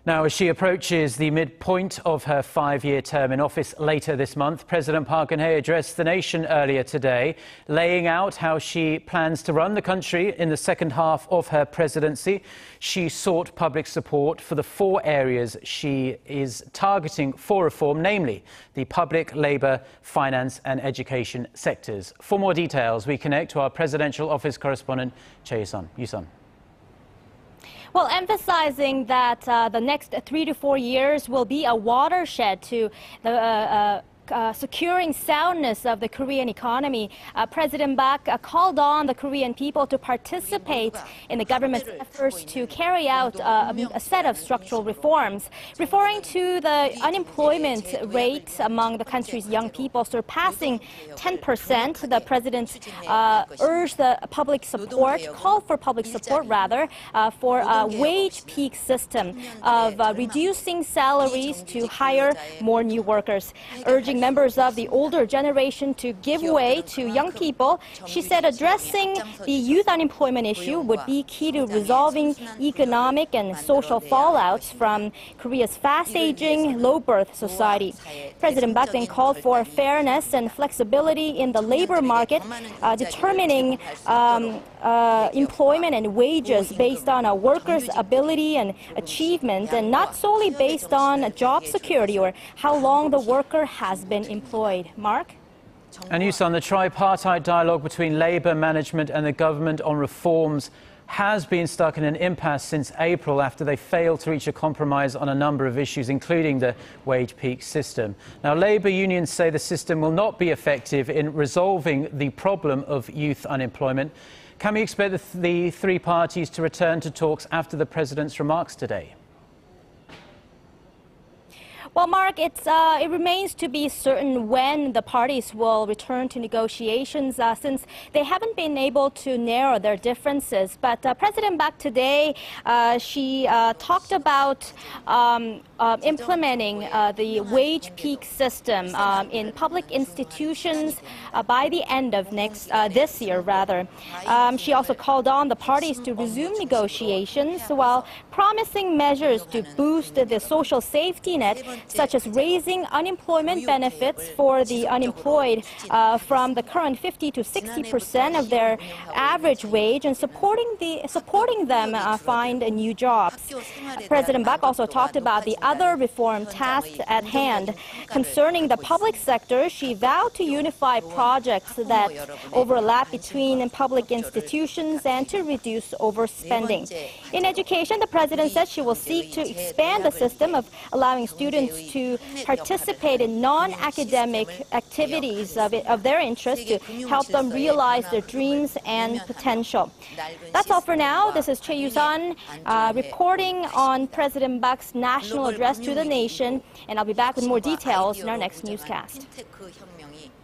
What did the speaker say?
Now, as she approaches the midpoint of her 5-year term in office later this month, President Park Geun addressed the nation earlier today, laying out how she plans to run the country in the second half of her presidency. She sought public support for the 4 areas she is targeting for reform, namely the public, labour, finance and education sectors. For more details, we connect to our presidential office correspondent, Choi You. Well, emphasizing that the next 3 to 4 years will be a watershed to the securing soundness of the Korean economy, President Park called on the Korean people to participate in the government's efforts to carry out a set of structural reforms. Referring to the unemployment rate among the country's young people surpassing 10%, the president urged the called for public support for a wage peak system of reducing salaries to hire more new workers, urging members of the older generation to give way to young people. She said addressing the youth unemployment issue would be key to resolving economic and social fallouts from Korea's fast-aging, low-birth society. President Park then called for fairness and flexibility in the labor market, determining employment and wages based on a worker's ability and achievement, and not solely based on job security or how long the worker has been employed. Mark? And Yusun, the tripartite dialogue between Labour management and the government on reforms has been stuck in an impasse since April after they failed to reach a compromise on a number of issues, including the wage peak system. Now, Labour unions say the system will not be effective in resolving the problem of youth unemployment. Can we expect the 3 parties to return to talks after the President's remarks today? Well, Mark, it remains to be certain when the parties will return to negotiations since they haven't been able to narrow their differences. But President Park today, she talked about implementing the wage peak system in public institutions by the end of this year. She also called on the parties to resume negotiations while promising measures to boost the social safety net, such as raising unemployment benefits for the unemployed from the current 50% to 60% of their average wage, and supporting them find new jobs. President Park also talked about the other reform tasks at hand. Concerning the public sector, she vowed to unify projects that overlap between public institutions and to reduce overspending. In education, the president said she will seek to expand the system of allowing students to participate in non-academic activities of their interest to help them realize their dreams and potential. That's all for now. This is Choi You reporting on President Park's national address to the nation, and I'll be back with more details in our next newscast.